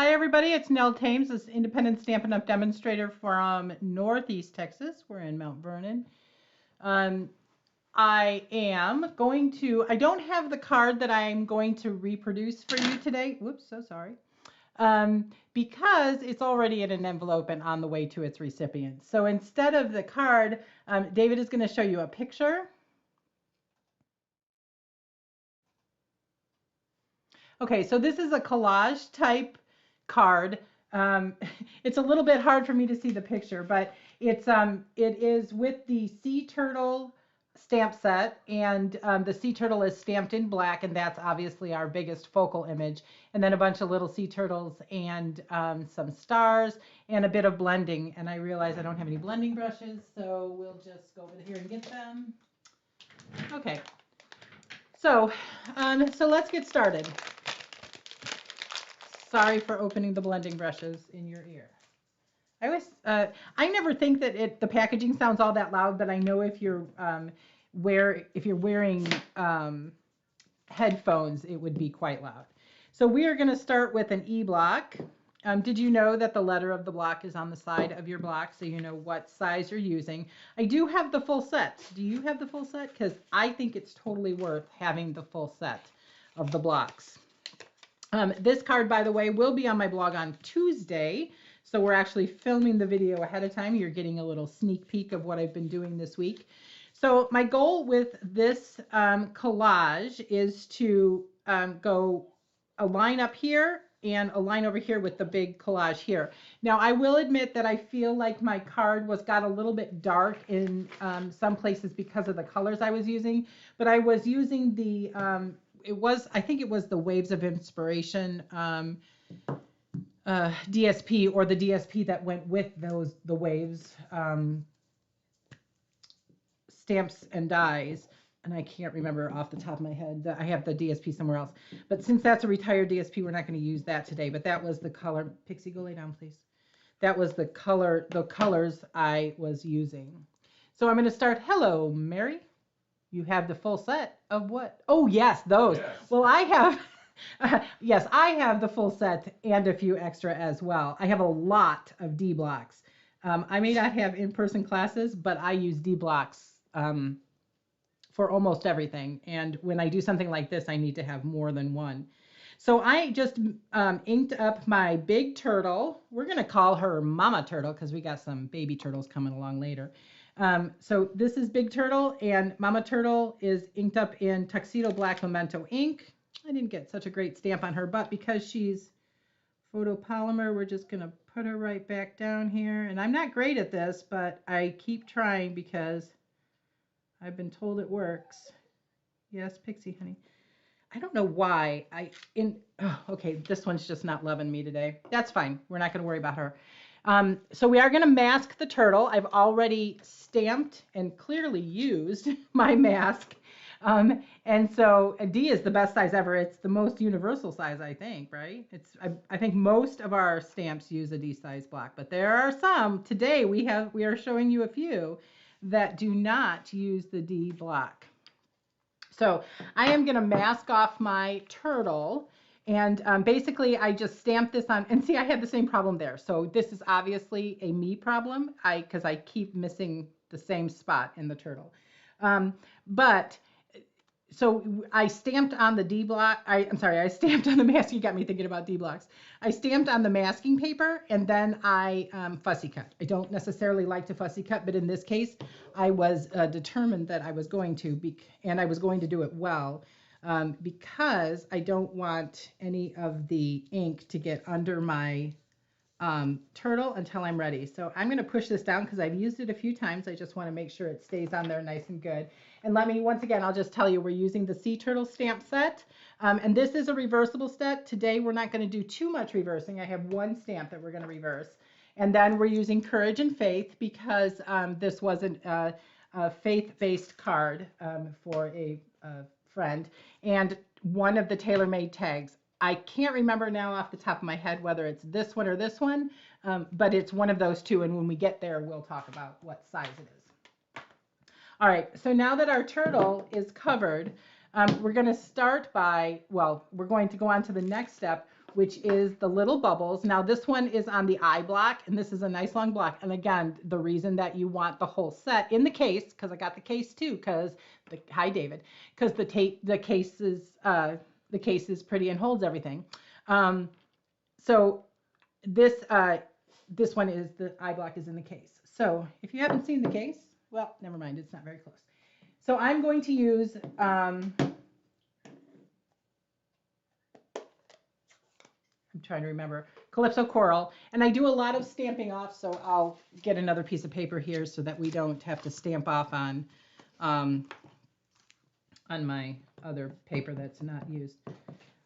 Hi everybody, it's Nell Thames, this independent Stampin' Up! Demonstrator from Northeast Texas. We're in Mount Vernon. Um, I don't have the card that I'm going to reproduce for you today. Whoops, so sorry. Because it's already in an envelope and on the way to its recipient. So instead of the card, David is going to show you a picture. Okay, so this is a collage type card. Um, it's a little bit hard for me to see the picture, but it is with the sea turtle stamp set, and the sea turtle is stamped in black, and that's obviously our biggest focal image. And then a bunch of little sea turtles and some stars and a bit of blending. And I realize I don't have any blending brushes, so we'll just go over here and get them. Okay, so let's get started. Sorry for opening the blending brushes in your ear. I never think that the packaging sounds all that loud, but I know if you're wearing headphones, it would be quite loud. So we are going to start with an E block. Did you know that the letter of the block is on the side of your block, so you know what size you're using? I do have the full set. Do you have the full set? Because I think it's totally worth having the full set of the blocks. This card, by the way, will be on my blog on Tuesday. So we're actually filming the video ahead of time. You're getting a little sneak peek of what I've been doing this week. So my goal with this collage is to go a line up here and a line over here with the big collage here. Now, I will admit that I feel like my card got a little bit dark in some places because of the colors I was using, but I was using the I think it was the Waves of Inspiration DSP, or the DSP that went with the Waves stamps and dies. And I can't remember off the top of my head. I have the DSP somewhere else. But since that's a retired DSP, we're not going to use that today. But that was the color. Pixie, go lay down, please. That was the colors I was using. So I'm going to start. Hello, Mary. You have the full set of what? Oh, yes, those. Yes. Well, I have, yes, I have the full set and a few extra as well. I have a lot of D blocks. I may not have in-person classes, but I use D blocks for almost everything. And when I do something like this, I need to have more than one. So I just inked up my big turtle. We're going to call her Mama Turtle because we got some baby turtles coming along later. So this is Big Turtle, and Mama Turtle is inked up in Tuxedo Black Memento ink. I didn't get such a great stamp on her, but because she's photopolymer, we're just going to put her right back down here. And I'm not great at this, but I keep trying because I've been told it works. Yes, Pixie, honey. I don't know why. Okay, this one's just not loving me today. That's fine. We're not going to worry about her. So we are going to mask the turtle. I've already stamped and clearly used my mask. And so a D is the best size ever. It's the most universal size, I think, right? I think most of our stamps use a D size block, but there are some. Today we are showing you a few that do not use the D block. So I am going to mask off my turtle. And basically, I just stamped this on, and see, I had the same problem there. So this is obviously a me problem, because I keep missing the same spot in the turtle. So I stamped on the D block. I'm sorry, I stamped on the mask. You got me thinking about D blocks. I stamped on the masking paper, and then I fussy cut. I don't necessarily like to fussy cut, but in this case, I was determined that I was going to, and I was going to do it well. Because I don't want any of the ink to get under my turtle until I'm ready. So I'm going to push this down because I've used it a few times. I just want to make sure it stays on there nice and good. And once again, I'll just tell you, we're using the Sea Turtle stamp set. And this is a reversible set. Today, we're not going to do too much reversing. I have one stamp that we're going to reverse. And then we're using Courage and Faith because this wasn't a faith-based card for a friend, and one of the tailor-made tags. I can't remember now off the top of my head whether it's this one or this one, but it's one of those two, and when we get there, we'll talk about what size it is. All right, so now that our turtle is covered, we're going to start by, we're going to go on to the next step, which is the little bubbles. Now this one is on the I block, and this is a nice long block. And again, the reason that you want the whole set in the case, because I got the case too, because hi David, because the case is pretty and holds everything. So this one is the I block is in the case. So if you haven't seen the case, well, never mind, it's not very close. So I'm going to use I'm trying to remember, Calypso Coral. And I do a lot of stamping off, so I'll get another piece of paper here so that we don't have to stamp off on my other paper that's not used.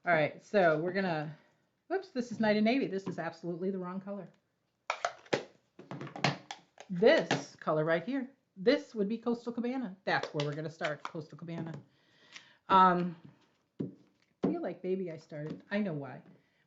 All right, so we're gonna, whoops, this is Night and Navy. This is absolutely the wrong color. This color right here, this would be Coastal Cabana. That's where we're gonna start, Coastal Cabana. I feel like maybe I started, I know why.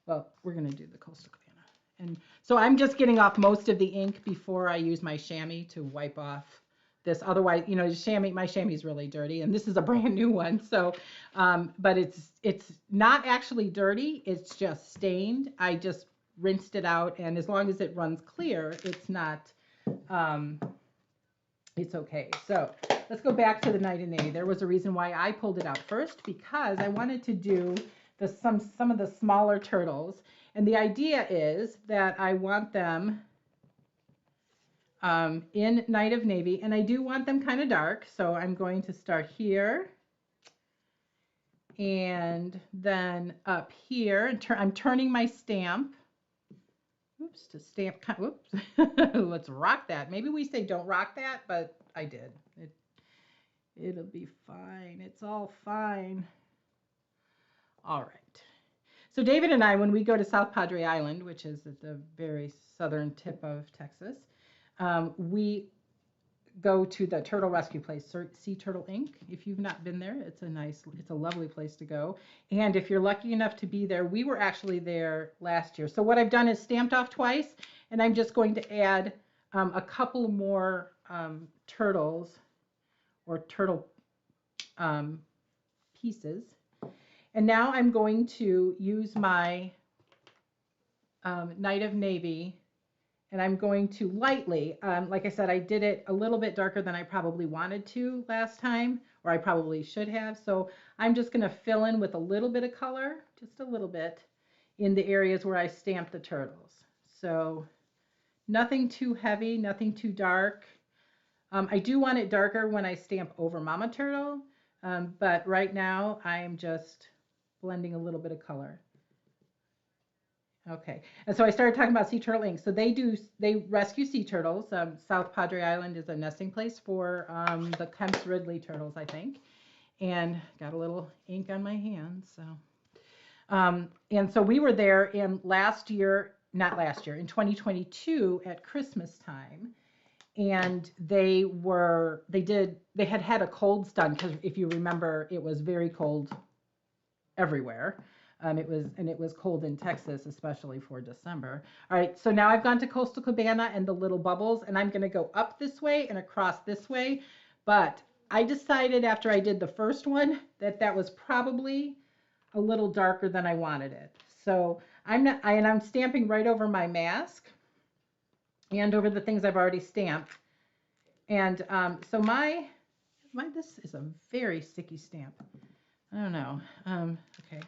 Well, we're going to do the Coastal Cabana. And so I'm just getting off most of the ink before I use my chamois to wipe off this. Otherwise, you know, my chamois is really dirty, and this is a brand new one. So, but it's not actually dirty. It's just stained. I just rinsed it out, and as long as it runs clear, it's not, it's okay. So let's go back to the Night and Navy. There was a reason why I pulled it out first, because I wanted to do some of the smaller turtles, and the idea is that I want them in Night of Navy, and I do want them kind of dark, so I'm going to start here and then up here, and I'm turning my stamp. Oops, to stamp. Whoops. Let's rock that. Maybe we say don't rock that, but I did. It'll be fine. It's all fine. All right. So David and I, when we go to South Padre Island, which is at the very southern tip of Texas, we go to the turtle rescue place, Sea Turtle Inc. If you've not been there, it's a lovely place to go. And if you're lucky enough to be there, we were actually there last year. So what I've done is stamped off twice, and I'm just going to add a couple more turtles or turtle pieces. And now I'm going to use my Night of Navy, and I'm going to lightly, like I said, I did it a little bit darker than I probably wanted to last time, or I probably should have. So I'm just going to fill in with a little bit of color, just a little bit, in the areas where I stamped the turtles. So nothing too heavy, nothing too dark. I do want it darker when I stamp over Mama Turtle, but right now I'm just blending a little bit of color. Okay, and so I started talking about Sea Turtle Inc. So they rescue sea turtles. South Padre Island is a nesting place for the Kemp's Ridley turtles, I think. And got a little ink on my hands. So, and so we were there in in 2022 at Christmas time. And they had a cold stun, because if you remember, it was very cold everywhere. It was cold in Texas, especially for December. All right, so now I've gone to Coastal Cabana and the little bubbles, and I'm going to go up this way and across this way. But I decided after I did the first one that was probably a little darker than I wanted it. So I'm stamping right over my mask and over the things I've already stamped. And so this is a very sticky stamp. I don't know. Okay.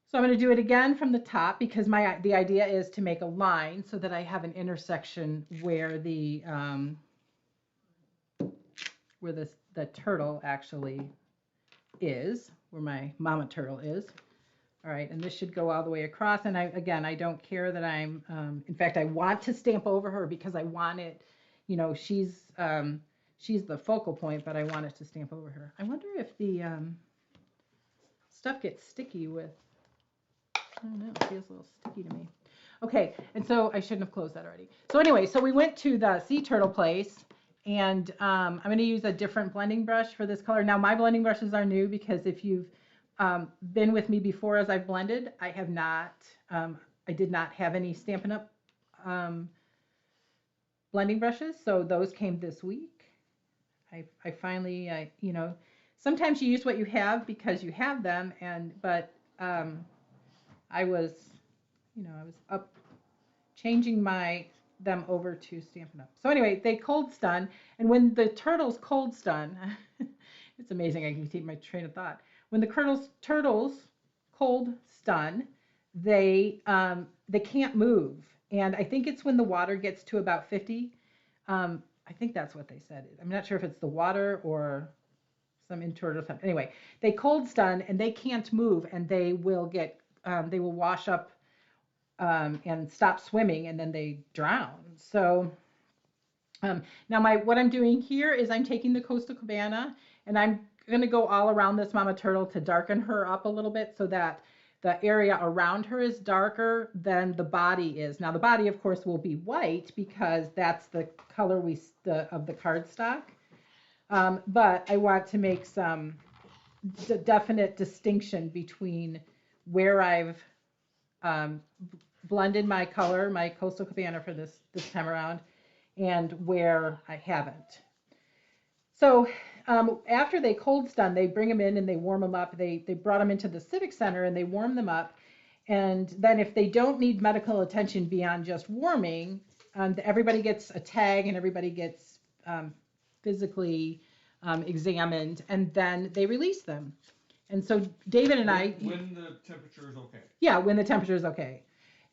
So I'm going to do it again from the top, because the idea is to make a line so that I have an intersection where the turtle actually is, where my Mama Turtle is. All right, and this should go all the way across. And I don't care that in fact, I want to stamp over her, because I want it, you know, she's the focal point, but I want it to stamp over her. I wonder if the stuff gets sticky with, I don't know, it feels a little sticky to me. Okay, and so I shouldn't have closed that already. So anyway, so we went to the Sea Turtle place, and I'm going to use a different blending brush for this color. Now, my blending brushes are new, because if you've been with me before as I've blended, I did not have any Stampin' Up! Blending brushes, so those came this week. I finally, you know, sometimes you use what you have because you have them, but I was, I was up changing them over to Stampin' Up. So anyway, they cold stun, and when the turtles cold stun, it's amazing I can keep my train of thought. When the turtles cold stun, they can't move, and I think it's when the water gets to about 50. I think that's what they said. I'm not sure if it's the water or some internal something. Anyway, they cold stun and they can't move, and they will wash up and stop swimming, and then they drown. So now what I'm doing here is I'm taking the Coastal Cabana and I'm going to go all around this mama turtle to darken her up a little bit so that the area around her is darker than the body is. Now the body, of course, will be white because that's the color of the cardstock. But I want to make some definite distinction between where I've blended my color, my Coastal Cabana for this time around, and where I haven't. So after they cold stun, they bring them in and they warm them up. They brought them into the Civic Center and they warm them up. And then if they don't need medical attention beyond just warming, everybody gets a tag and everybody gets physically examined, and then they release them. And so David and I... When the temperature is okay. Yeah, when the temperature is okay.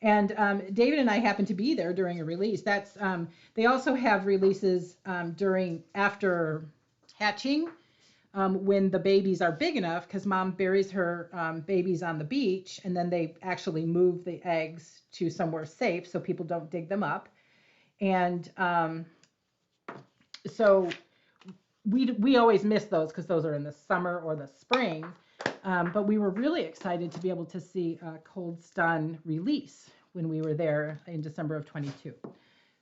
And David and I happened to be there during a release. They also have releases after hatching, when the babies are big enough, because mom buries her babies on the beach, and then they actually move the eggs to somewhere safe so people don't dig them up. And so we always miss those because those are in the summer or the spring. But we were really excited to be able to see a cold stun release when we were there in December of 22.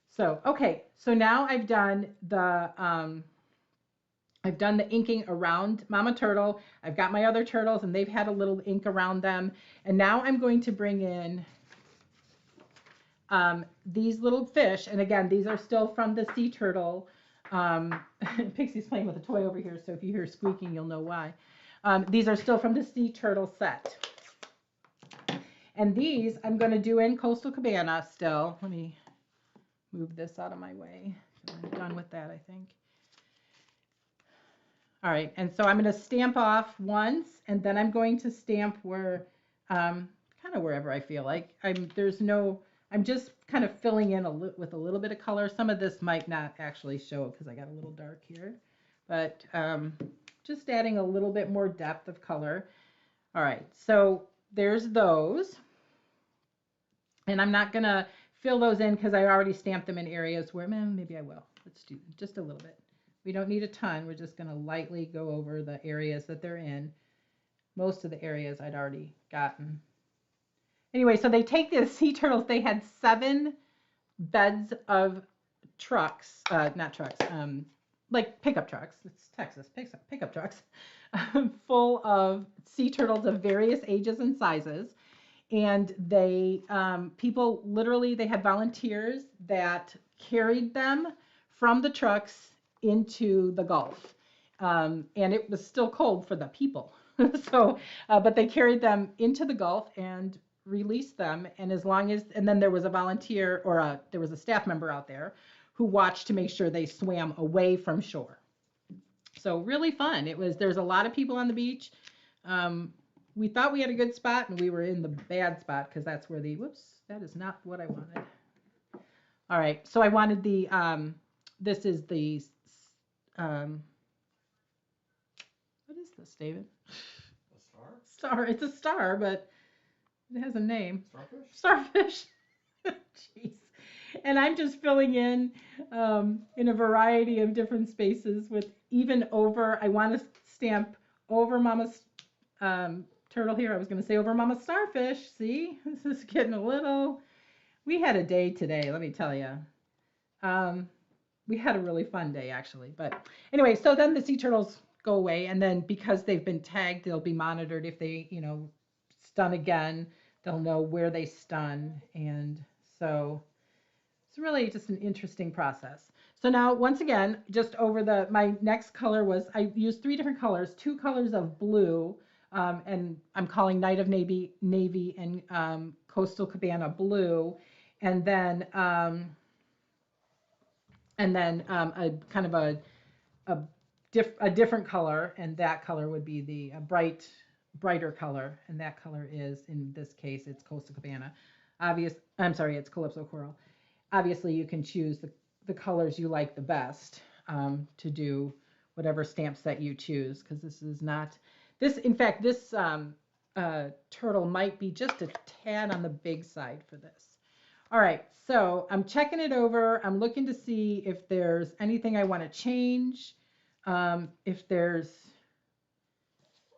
So, okay, so now I've done the inking around Mama Turtle. I've got my other turtles and they've had a little ink around them. And now I'm going to bring in these little fish. And again, these are still from the sea turtle. Pixie's playing with a toy over here, so if you hear squeaking, you'll know why. These are still from the sea turtle set. And these I'm going to do in Coastal Cabana still. Let me move this out of my way. I'm done with that, I think. All right, and so I'm going to stamp off once, and then I'm going to stamp where, kind of wherever I feel like. I'm just kind of filling in with a little bit of color. Some of this might not actually show because I got a little dark here, but just adding a little bit more depth of color. All right, so there's those. And I'm not going to fill those in because I already stamped them in areas where, maybe I will. Let's do just a little bit. We don't need a ton. We're just going to lightly go over the areas that they're in. Most of the areas I'd already gotten. Anyway, so they take the sea turtles. They had 7 beds of trucks, not trucks, like pickup trucks. It's Texas, pickup trucks, full of sea turtles of various ages and sizes. And they, people literally, they had volunteers that carried them from the trucks into the Gulf. And it was still cold for the people. So, but they carried them into the Gulf and released them. And and then there was a volunteer or there was a staff member out there who watched to make sure they swam away from shore. So really fun. There's a lot of people on the beach. We thought we had a good spot and we were in the bad spot because that's where whoops, that is not what I wanted. All right, so I wanted this is the, what is this, David? A star? Star, it's a star, but it has a name. Starfish? Starfish. Jeez. And I'm just filling in a variety of different spaces with even over, I want to stamp over Mama's turtle here. I was going to say over Mama Starfish. See, this is getting a little, we had a day today, let me tell you. We had a really fun day actually, but anyway, so then the sea turtles go away, and then because they've been tagged, they'll be monitored. If they, stun again, they'll know where they stun. And so it's really just an interesting process. So now, once again, just over my next color was, I used 3 different colors, 2 colors of blue, And I'm calling Night of Navy and Coastal Cabana blue, and then a kind of a, a different color, and that color would be the brighter color, and that color is, in this case, it's Coastal Cabana. I'm sorry, it's Calypso Coral. Obviously, you can choose the colors you like the best to do whatever stamp set you choose, because this is not, in fact, this turtle might be just a tad on the big side for this. All right, so I'm checking it over. I'm looking to see if there's anything I want to change, if there's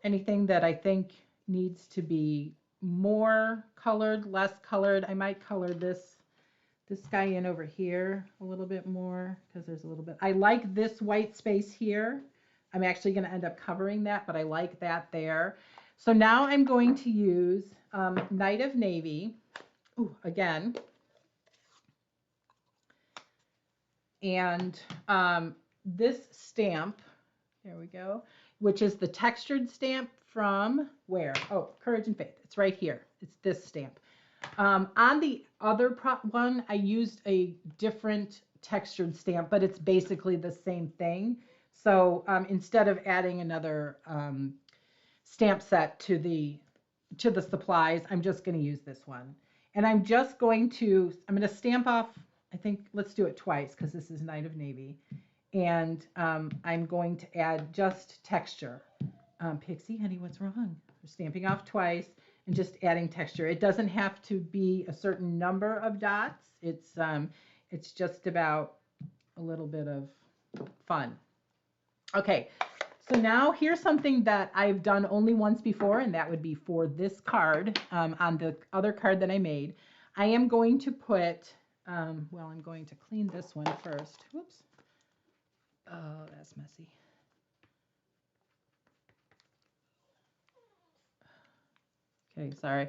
anything that I think needs to be more colored, less colored. I might color this guy in over here a little bit more, because there's a little bit. I like this white space here. I'm actually going to end up covering that, but I like that there. So now I'm going to use Night of Navy. Ooh, again. And this stamp, there we go, which is the textured stamp from where? Oh, Courage and Faith. It's right here. It's this stamp. On the other one, I used a different textured stamp, but it's basically the same thing. So instead of adding another stamp set to the supplies, I'm just going to use this one. And I'm going to stamp off, I think, let's do it twice, because this is Night of Navy. And I'm going to add just texture. Pixie, honey, what's wrong? We're stamping off twice and just adding texture. It doesn't have to be a certain number of dots. It's just about a little bit of fun. Okay, so now here's something that I've done only once before, and that would be for this card on the other card that I made. I am going to put, well, I'm going to clean this one first. Whoops. Oh, that's messy. Okay, sorry.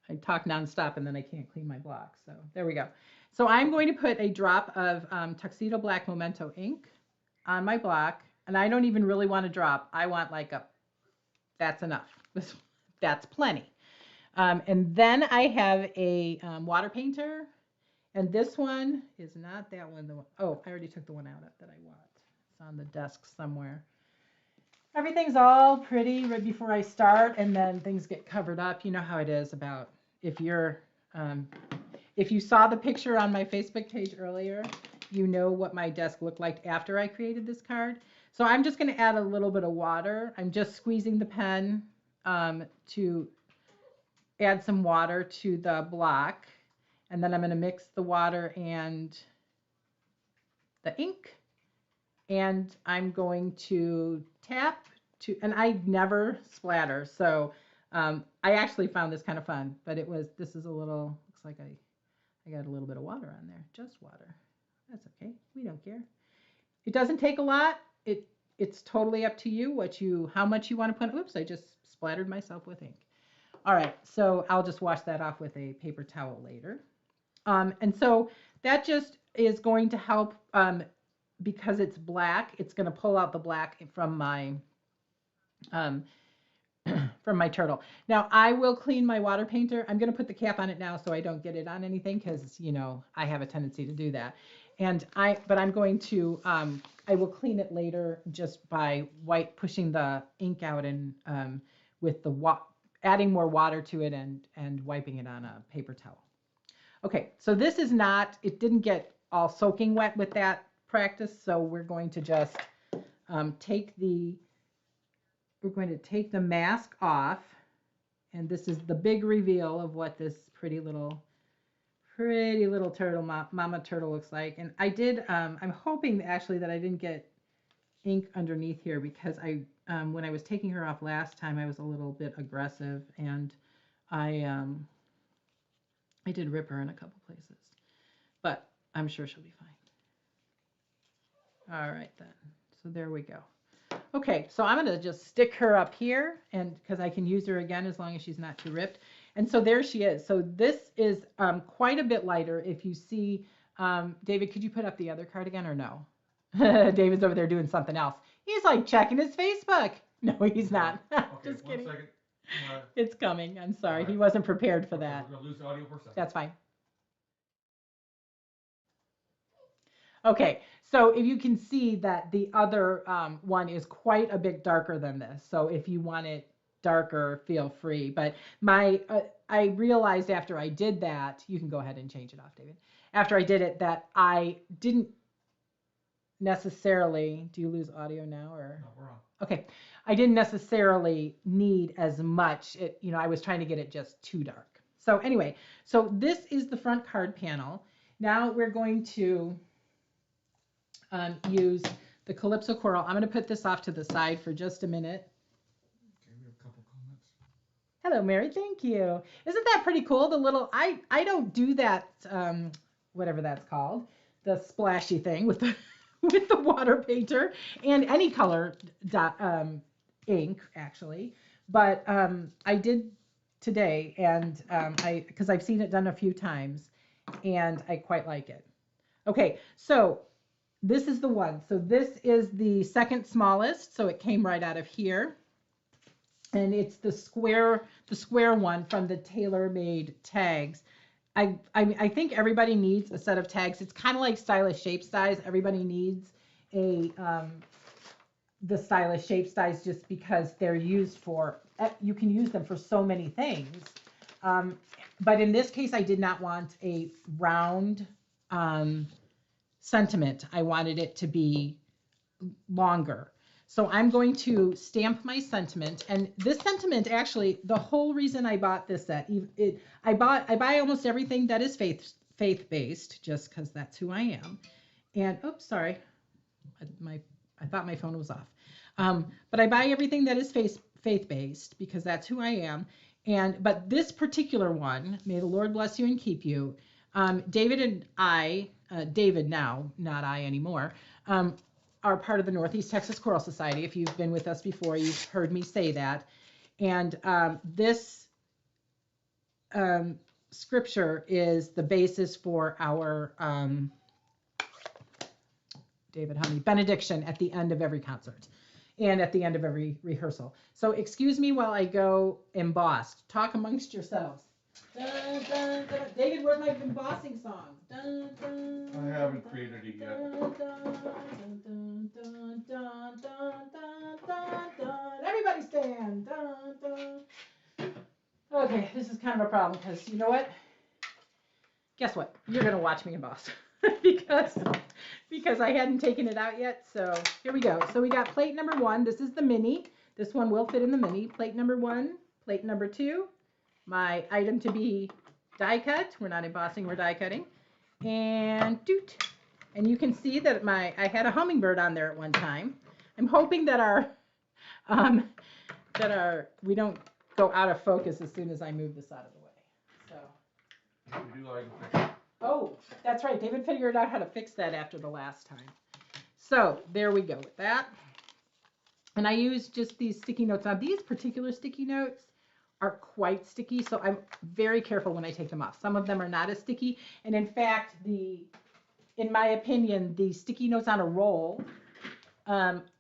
I talk nonstop and then I can't clean my block. So there we go. So I'm going to put a drop of Tuxedo Black Memento ink on my block. And I don't even really want a drop. I want like that's enough. That's plenty. And then I have a water painter. And this one is not that one. Oh, I already took the one out that I want. It's on the desk somewhere. Everything's all pretty right before I start, and then things get covered up. You know how it is about if you saw the picture on my Facebook page earlier, you know what my desk looked like after I created this card. So I'm just going to add a little bit of water. I'm just squeezing the pen to add some water to the block, and then I'm going to mix the water and the ink. And I'm going to tap and I never splatter. So I actually found this kind of fun, but this is a little, looks like I got a little bit of water on there, just water. That's okay. We don't care. It doesn't take a lot. It's totally up to you, how much you want to put. Oops, I just splattered myself with ink. All right, so I'll just wash that off with a paper towel later. And so that just is going to help, because it's black, it's going to pull out the black from my turtle. Now I will clean my water painter. I'm going to put the cap on it now so I don't get it on anything, because I have a tendency to do that. But I'm going to I will clean it later just by pushing the ink out and with adding more water to it and wiping it on a paper towel. Okay, so this is not, it didn't get all soaking wet with that practice, so we're going to just take the mask off, and this is the big reveal of what this pretty little turtle, mama turtle, looks like. And I did, I'm hoping actually that I didn't get ink underneath here, because when I was taking her off last time, I was a little bit aggressive, and I did rip her in a couple places, but I'm sure she'll be fine. All right then, so there we go. Okay, so I'm going to just stick her up here, and because I can use her again as long as she's not too ripped. And so there she is. So this is quite a bit lighter. If you see, David, could you put up the other card again or no? David's over there doing something else. He's like checking his Facebook. No, he's not. Okay, Just one kidding. second. It's coming. I'm sorry. He Alright. wasn't prepared for Okay, that. we're gonna lose the audio for a second. That's fine. Okay, so if you can see that the other one is quite a bit darker than this. So if you want it darker, feel free. But I realized after I did that, you can go ahead and change it off, David. After I did it, that I didn't necessarily, do you lose audio now or? No, we're on. Okay, I didn't necessarily need as much. I was trying to get it just too dark. So anyway, so this is the front card panel. Now we're going to use the Calypso Coral. I'm going to put this off to the side for just a minute. Okay, we have a couple comments. Hello, Mary. Thank you. Isn't that pretty cool? The little, I don't do that, whatever that's called, the splashy thing with the with the water painter and any color ink actually, but I did today, and because I've seen it done a few times, and I quite like it. Okay, so this is the one. So this is the second smallest, so it came right out of here. And it's the square one from the tailor-made tags. I think everybody needs a set of tags. It's kind of like stylish shape size. Everybody needs a the stylish shape size just because they're used for, you can use them for so many things. But in this case, I did not want a round sentiment. I wanted it to be longer. So I'm going to stamp my sentiment, and this sentiment, actually, the whole reason I bought this set, I buy almost everything that is faith-based, just because that's who I am. And oops, sorry, I thought my phone was off. But I buy everything that is faith-based because that's who I am. But this particular one, may the Lord bless you and keep you. David and I, David now, not I anymore, are part of the Northeast Texas Coral Society. If you've been with us before, you've heard me say that. And this scripture is the basis for our David Honey benediction at the end of every concert and at the end of every rehearsal. So excuse me while I go embossed. Talk amongst yourselves. Dun, dun, dun. David, where's my embossing song? Dun, dun, I haven't created it yet. Everybody stand. Dun, dun. Okay, this is kind of a problem because you know what? Guess what? You're gonna watch me emboss because I hadn't taken it out yet. So here we go. So we got plate number 1. This is the mini. This one will fit in the mini. Plate number 1, plate number 2. My item to be die cut. We're not embossing, we're die cutting. And doot. And you can see that I had a hummingbird on there at one time. I'm hoping that we don't go out of focus as soon as I move this out of the way. So. If you do, I can fix it. Oh, that's right. David figured out how to fix that after the last time. So there we go with that. And I use just these sticky notes. Now these particular sticky notes are quite sticky, so I'm very careful when I take them off. Some of them are not as sticky, and in fact, in my opinion, the sticky notes on a roll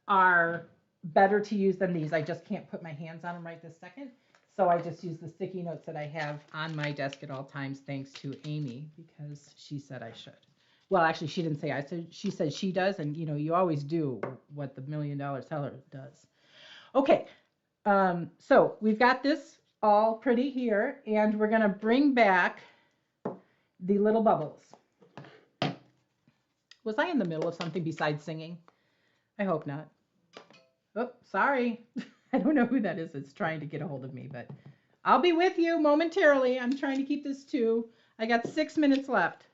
are better to use than these. I just can't put my hands on them right this second, so I just use the sticky notes that I have on my desk at all times, thanks to Amy, because she said I should. Well, actually, she didn't say I said. She said she does, and you always do what the $1 million seller does. Okay, so we've got this all pretty here, and we're gonna bring back the little bubbles. Was I in the middle of something besides singing? I hope not. Oh, sorry. I don't know who that is that's trying to get a hold of me, but I'll be with you momentarily. I'm trying to keep this I got 6 minutes left.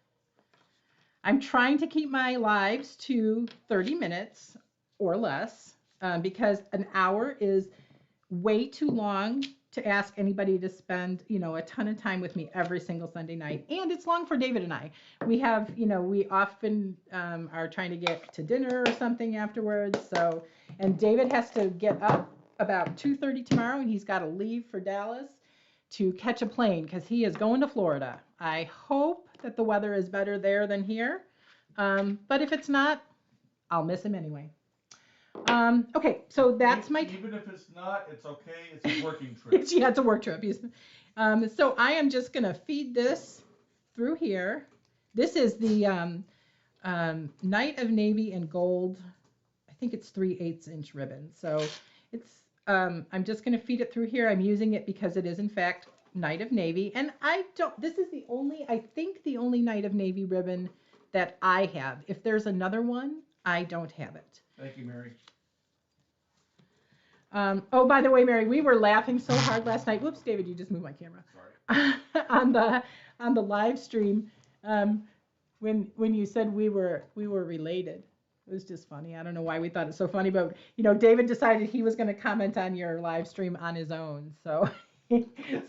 I'm trying to keep my lives to 30 minutes or less because an hour is way too long to ask anybody to spend, a ton of time with me every single Sunday night. And it's long for David and I. We have, we often are trying to get to dinner or something afterwards. So, and David has to get up about 2:30 tomorrow, and he's got to leave for Dallas to catch a plane because he is going to Florida. I hope that the weather is better there than here. But if it's not, I'll miss him anyway. Okay, so that's my. Even if it's not, it's okay. It's a working trip. Yeah, it's a work trip. So I am just gonna feed this through here. This is the Night of Navy and Gold. I think it's 3/8 inch ribbon. So it's I'm just gonna feed it through here. I'm using it because it is in fact Night of Navy, and I don't. This is the only, I think, the only Night of Navy ribbon that I have. If there's another one, I don't have it. Thank you, Mary. Oh, by the way, Mary, we were laughing so hard last night. Whoops, David, you just moved my camera. Sorry. on the live stream, when you said we were related. It was just funny. I don't know why we thought it so funny, but David decided he was going to comment on your live stream on his own, so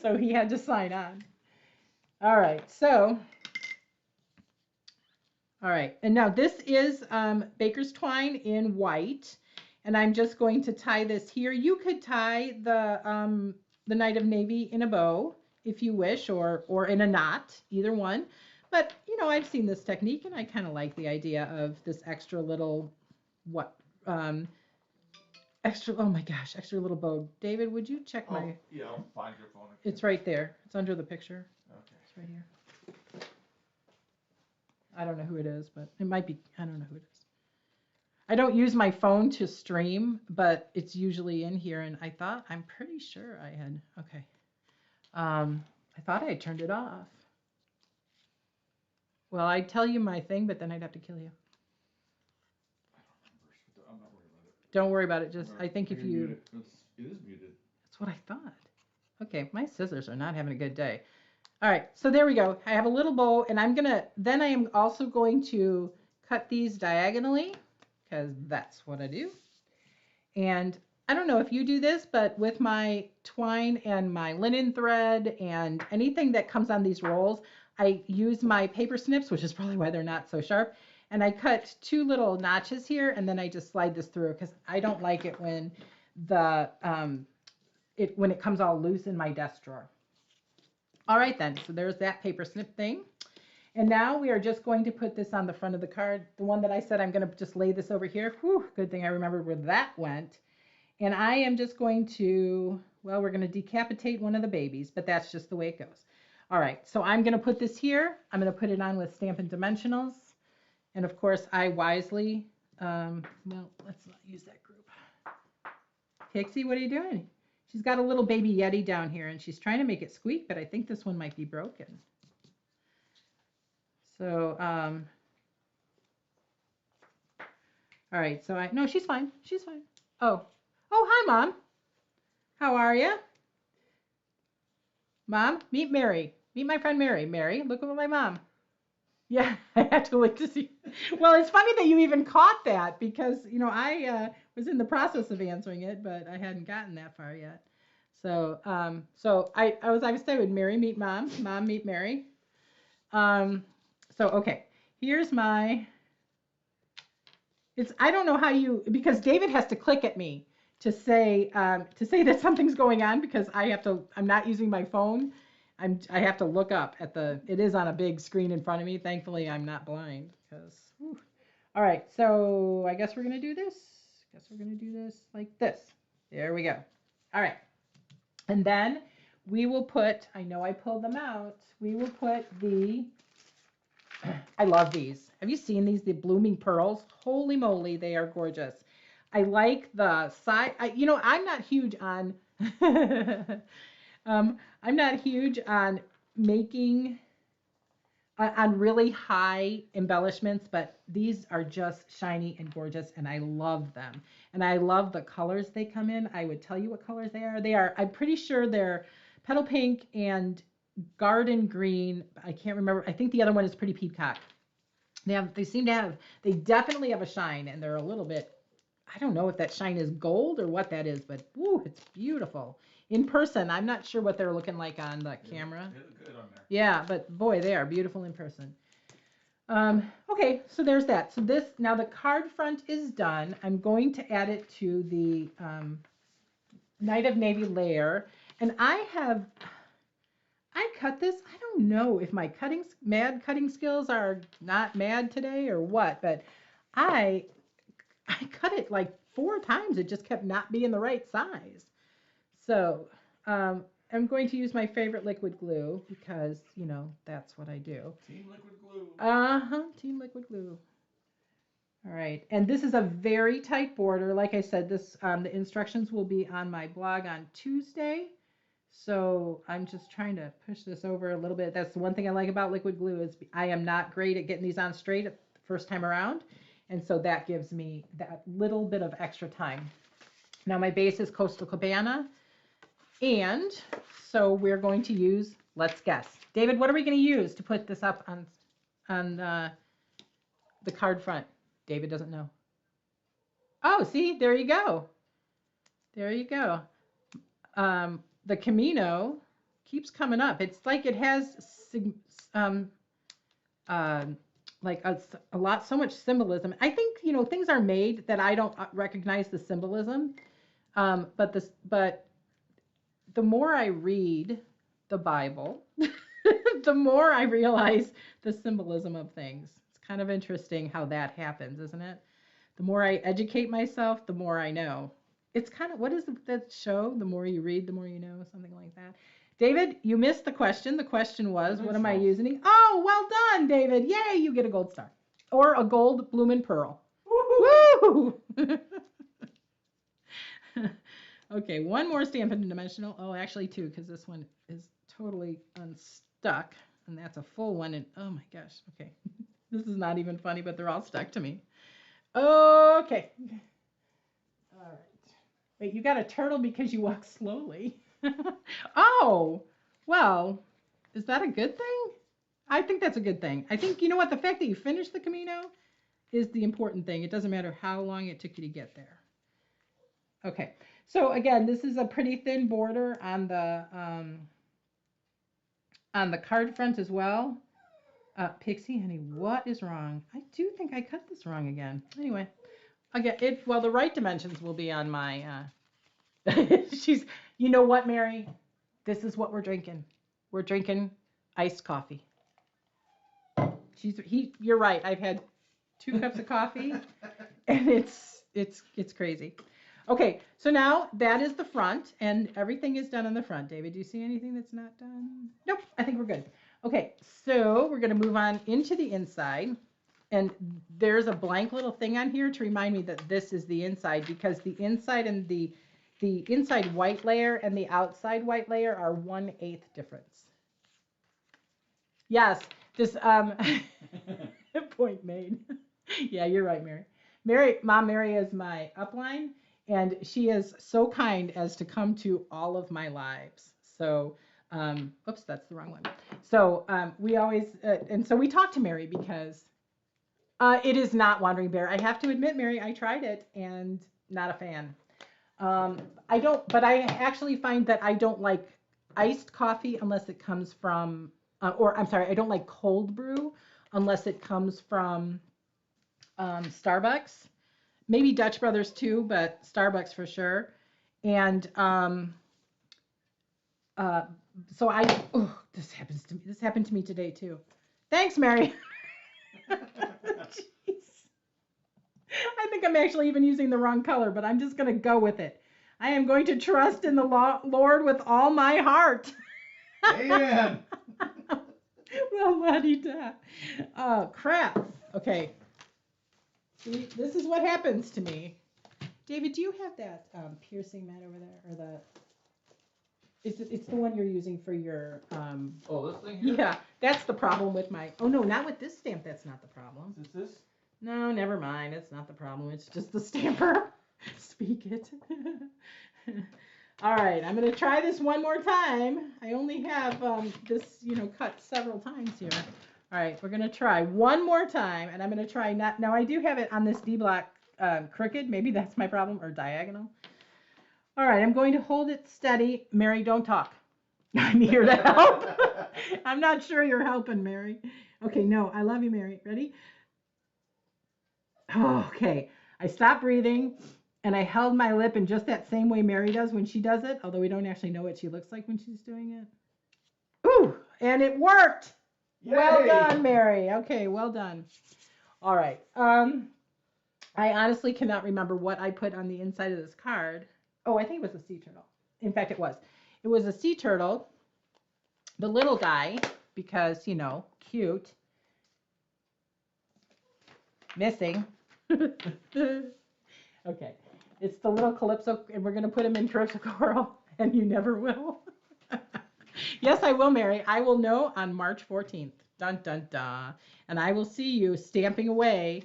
so he had to sign on. All right, and now this is Baker's twine in white. And I'm just going to tie this here. You could tie the Night of Navy in a bow if you wish, or in a knot, either one. But I've seen this technique, and I kind of like the idea of this extra little extra. Oh my gosh, extra little bow. David, would you check my? Yeah, I'll find your phone. It's right there. It's under the picture. Okay. It's right here. I don't know who it is, but it might be. I don't know who it is. I don't use my phone to stream, but it's usually in here, and I'm pretty sure I had, okay. I thought I had turned it off. Well, I'd tell you my thing, but then I'd have to kill you. I'm not worried about it. Don't worry about it. Just, I think if you... It is muted. That's what I thought. Okay, my scissors are not having a good day. All right, so there we go. I have a little bow, and then I am also going to cut these diagonally, because that's what I do. And I don't know if you do this, but with my twine and my linen thread and anything that comes on these rolls, I use my paper snips, which is probably why they're not so sharp. And I cut 2 little notches here, and then I just slide this through because I don't like it when when it comes all loose in my desk drawer. All right then, so there's that paper snip thing. And now we are just going to put this on the front of the card. The one that I said I'm going to just lay this over here. Whew, good thing I remembered where that went. And I am just going to, well, we're going to decapitate one of the babies, but that's just the way it goes. All right, so I'm going to put this here. I'm going to put it on with Stampin' Dimensionals. And of course, I wisely, well, let's not use that group. Pixie, what are you doing? She's got a little baby Yeti down here, and she's trying to make it squeak, but I think this one might be broken. So, all right, so no, she's fine. She's fine. Oh, hi, Mom. How are you? Mom, meet Mary. Meet my friend Mary. Mary, look at my mom. Yeah, I had to look to see. Well, it's funny that you even caught that because, I was in the process of answering it, but I hadn't gotten that far yet. So, I was saying, Mary, meet Mom. Mom, meet Mary. So, okay, here's I don't know how because David has to click at me to say that something's going on because I'm not using my phone. I have to look up it is on a big screen in front of me. Thankfully, I'm not blind all right, so I guess we're going to do this. Like this. There we go. All right. And then we will put, I know I pulled them out. We will put I love these. Have you seen these? The blooming pearls? Holy moly, they are gorgeous. I like the side. I'm not huge on. I'm not huge on making on really high embellishments, but these are just shiny and gorgeous, and I love them. And I love the colors they come in. I would tell you what colors they are. I'm pretty sure they're petal pink and garden green. I can't remember. I think the other one is pretty peacock. They definitely have a shine, and they're a little bit, I don't know if that shine is gold or what that is, but woo, it's beautiful. In person, I'm not sure what they're looking like on the camera. They look good on there. Yeah, but boy, they are beautiful in person. Okay, so there's that. So now the card front is done. I'm going to add it to the Night of Navy layer. And I cut this. I don't know if my mad cutting skills are not mad today or what, but I cut it like 4 times. It just kept not being the right size. So I'm going to use my favorite liquid glue because, you know, that's what I do. Team liquid glue. Team liquid glue. All right, and this is a very tight border. Like I said, this the instructions will be on my blog on Tuesday. So I'm just trying to push this over a little bit. That's the one thing I like about liquid glue is I am not great at getting these on straight the first time around. And so that gives me that little bit of extra time. Now my base is Coastal Cabana. And so we're going to use, let's guess. David, what are we going to use to put this up on the card front? David doesn't know. Oh, see, there you go. There you go. The Camino keeps coming up. It's like it has like a lot, so much symbolism. I think, you know, things are made that I don't recognize the symbolism. But the more I read the Bible, the more I realize the symbolism of things. It's kind of interesting how that happens, isn't it? The more I educate myself, the more I know. It's kind of, what is that show? The more you read, the more you know, something like that. David, you missed the question. The question was, what am I using? Oh, well done, David. Yay, you get a gold star. Or a gold bloomin' pearl. Woo! Okay, one more Stampin' Dimensional. Oh, actually 2, because this one is totally unstuck. And that's a full one. And oh my gosh, okay. This is not even funny, but they're all stuck to me. Okay. All right. Wait, you got a turtle because you walk slowly. Oh, well, is that a good thing? I think that's a good thing. I think, you know what, the fact that you finished the Camino is the important thing. It doesn't matter how long it took you to get there. Okay, so again, this is a pretty thin border on the card front as well. Pixie, honey, what is wrong? I do think I cut this wrong again. Anyway, again, well, the right dimensions will be on my, you know what, Mary? This is what we're drinking. We're drinking iced coffee. You're right. I've had 2 cups of coffee, and it's crazy. Okay, so now that is the front, and everything is done on the front. David, do you see anything that's not done? Nope, I think we're good. Okay, so we're going to move on into the inside, and there's a blank little thing on here to remind me that this is the inside, because the inside and the inside white layer and the outside white layer are 1/8 difference. Yes, this point made. Yeah, you're right, Mary. Mom Mary is my upline, and she is so kind as to come to all of my lives. So, oops, that's the wrong one. So we always, and so we talk to Mary because it is not Wandering Bear. I have to admit, Mary, I tried it and not a fan. But I actually find that I don't like iced coffee unless it comes from, I don't like cold brew unless it comes from Starbucks. Maybe Dutch Brothers too, but Starbucks for sure. And so this happens to me. This happened to me today too. Thanks, Mary. Jeez. I think I'm actually even using the wrong color, but I'm just going to go with it. I am going to trust in the Lord with all my heart. Amen. Well, la-di-da. Oh, crap. Okay. See, this is what happens to me. David, do you have that piercing mat over there, or it's the one you're using for your Oh, this thing here? Yeah, that's the problem with my. Oh no, not with this stamp. That's not the problem. Is this? No, never mind. It's not the problem. It's just the stamper. Speak it. All right, I'm gonna try this one more time. I only have this, cut several times here. All right, we're gonna try one more time, and I'm gonna try not. Now I do have it on this D block crooked. Maybe that's my problem, or diagonal. All right, I'm going to hold it steady. Mary, don't talk. I'm here to help. I'm not sure you're helping, Mary. Okay, no, I love you, Mary. Ready? Okay, I stopped breathing, and I held my lip in just that same way Mary does when she does it, although we don't actually know what she looks like when she's doing it. Ooh, and it worked. Yay! Well done, Mary. Okay, well done. All right. I honestly cannot remember what I put on the inside of this card. Oh, I think it was a sea turtle. In fact, it was. It was a sea turtle, the little guy, because, you know, cute. Missing. Okay. It's the little Calypso, and we're going to put him in Calypso Coral, and you never will. Yes, I will, Mary. I will know on March 14th. Dun, dun, dun. And I will see you stamping away,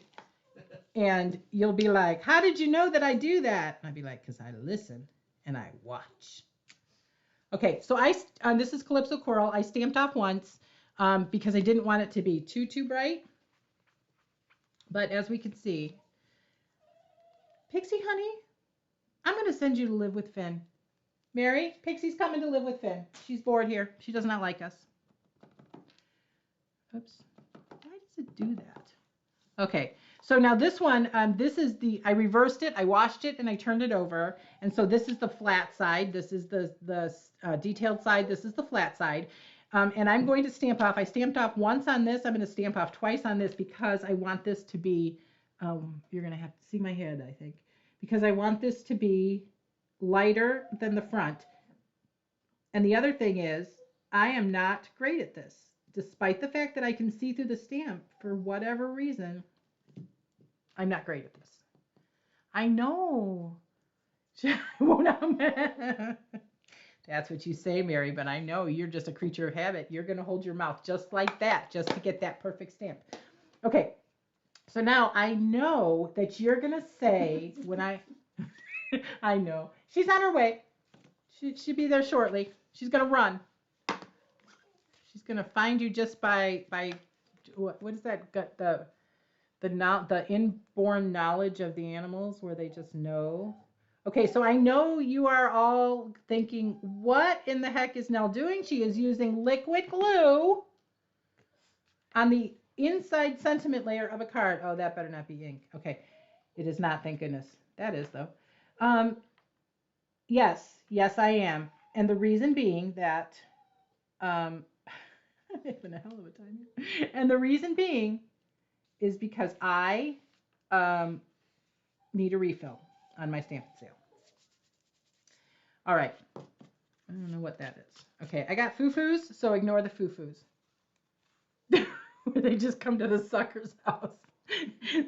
and you'll be like, how did you know that I do that? And I'd be like, because I listen and I watch. Okay, so this is Calypso Coral. I stamped off once because I didn't want it to be too bright. But as we can see, Pixie, honey, I'm going to send you to live with Finn. Mary, Pixie's coming to live with Finn. She's bored here. She does not like us. Oops. Why does it do that? Okay, so now this one, I reversed it, I washed it, and I turned it over. And so this is the flat side. This is the detailed side. This is the flat side. And I'm going to stamp off. I stamped off once on this. I'm going to stamp off twice on this because I want this to be, you're going to have to see my head, I think, because I want this to be lighter than the front. And the other thing is, I am not great at this. Despite the fact that I can see through the stamp, for whatever reason, I'm not great at this. I know. That's what you say, Mary, but I know you're just a creature of habit. You're going to hold your mouth just like that, just to get that perfect stamp. Okay, so now I know that you're going to say when I know. She's on her way. She'll be there shortly. She's going to run. She's going to find you just by what is that? The inborn knowledge of the animals where they just know. Okay, so I know you are all thinking, what in the heck is Nell doing? She is using liquid glue on the inside sentiment layer of a card. Oh, that better not be ink. Okay, it is not, thank goodness. That is, though. Yes, I am. And the reason being that, I'm having a hell of a time here. And the reason being is because I need a refill on my Stampin' sale. All right. I don't know what that is. Okay, I got foo-foos, so ignore the foo-foos. They just come to the sucker's house.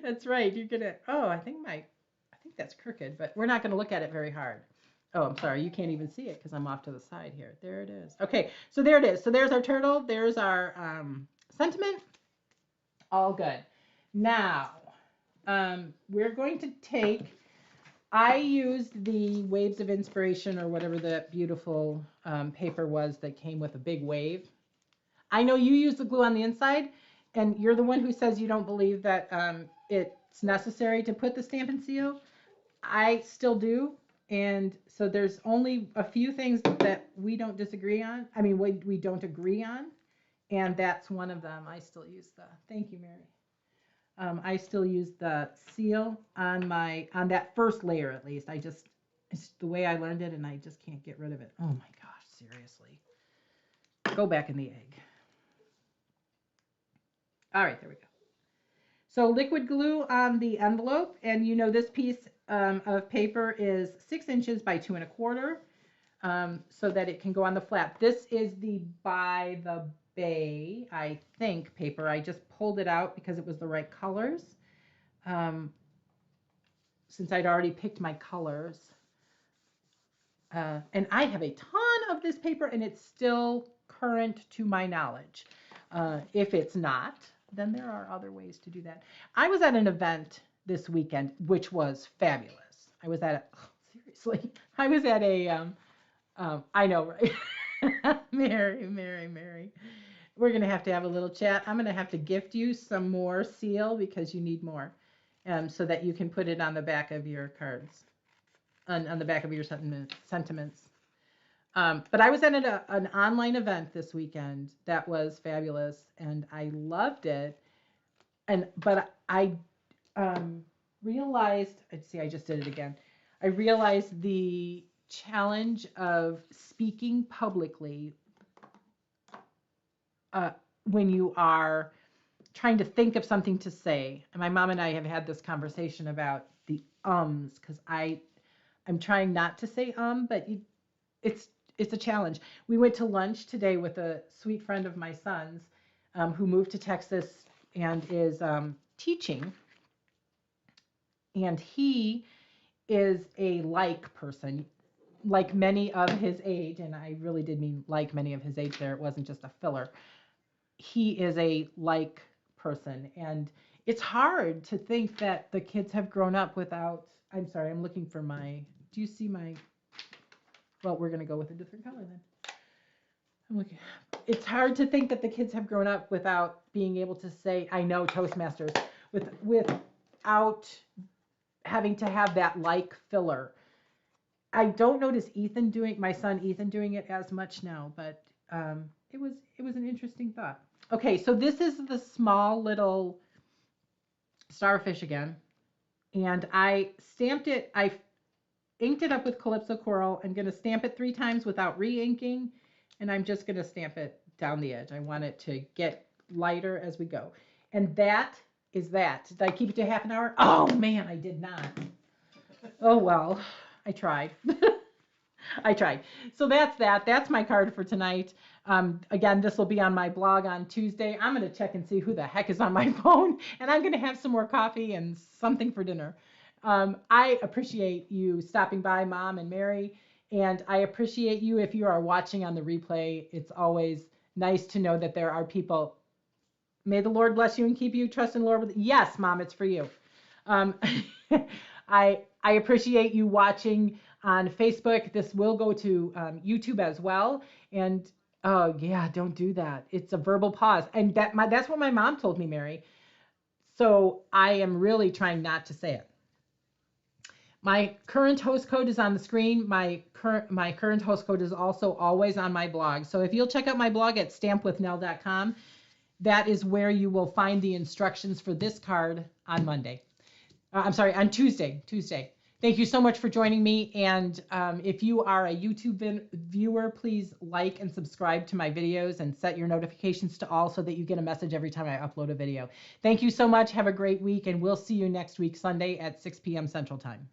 That's right. You're gonna. Oh, I think that's crooked, but we're not gonna look at it very hard. Oh, I'm sorry. You can't even see it because I'm off to the side here. There it is. Okay, so there it is. So there's our turtle. There's our sentiment. All good. Now, we're going to take. I used the Waves of Inspiration or whatever that beautiful paper was that came with a big wave. I know you use the glue on the inside, and you're the one who says you don't believe that it's necessary to put the Stampin' Seal. I still do, and so there's only a few things that we don't disagree on. I mean, we don't agree on, and that's one of them. I still use thank you, Mary. I still use the seal on that first layer at least. It's the way I learned it, and I just can't get rid of it. Oh my gosh, seriously. Go back in the egg. All right, there we go. So liquid glue on the envelope, and you know this piece of paper is 6 inches by 2 1/4, so that it can go on the flap. This is the By the Bay, I think, paper. I just pulled it out because it was the right colors, since I'd already picked my colors. And I have a ton of this paper, and it's still current to my knowledge. If it's not, then there are other ways to do that. I was at an event this weekend, which was fabulous. I was at seriously, I was at a, I know, right? Mary. We're going to have a little chat. I'm going to have to gift you some more seal because you need more, so that you can put it on the back of your cards, on the back of your sentiments. But I was at an online event this weekend that was fabulous, and I loved it. But I realized, I just did it again. I realized the challenge of speaking publicly when you are trying to think of something to say. And my mom and I have had this conversation about the ums, because I'm trying not to say but it's it's a challenge. We went to lunch today with a sweet friend of my son's who moved to Texas and is teaching. And he is a like person, like many of his age, and I really did mean like many of his age there. It wasn't just a filler. He is a like person, and it's hard to think that the kids have grown up without. I'm sorry, I'm looking for my. Do you see my? Well, we're gonna go with a different color then. I'm looking. It's hard to think that the kids have grown up without being able to say, "I know Toastmasters," without having to have that like filler. I don't notice my son Ethan doing it as much now, but it was an interesting thought. Okay, so this is the small little starfish again, and I stamped it. I inked it up with Calypso Coral. I'm going to stamp it 3 times without re-inking, and I'm just going to stamp it down the edge. I want it to get lighter as we go. And that is that. Did I keep it to half an hour? Oh man, I did not. Oh well, I tried. I tried. So that's that. That's my card for tonight. Again, this will be on my blog on Tuesday. I'm going to check and see who the heck is on my phone, and I'm going to have some more coffee and something for dinner. I appreciate you stopping by, Mom and Mary, and I appreciate you if you are watching on the replay. It's always nice to know that there are people. May the Lord bless you and keep you. Trust in the Lord. Yes, Mom, it's for you. I appreciate you watching on Facebook. This will go to YouTube as well. And oh yeah, don't do that. It's a verbal pause, and that's what my mom told me, Mary. So I am really trying not to say it. My current host code is on the screen. My current host code is also always on my blog. So if you'll check out my blog at stampwithnell.com, that is where you will find the instructions for this card on Monday. On Tuesday. Thank you so much for joining me. And if you are a YouTube viewer, please like and subscribe to my videos and set your notifications to all so that you get a message every time I upload a video. Thank you so much. Have a great week, and we'll see you next week, Sunday at 6 p.m. Central Time.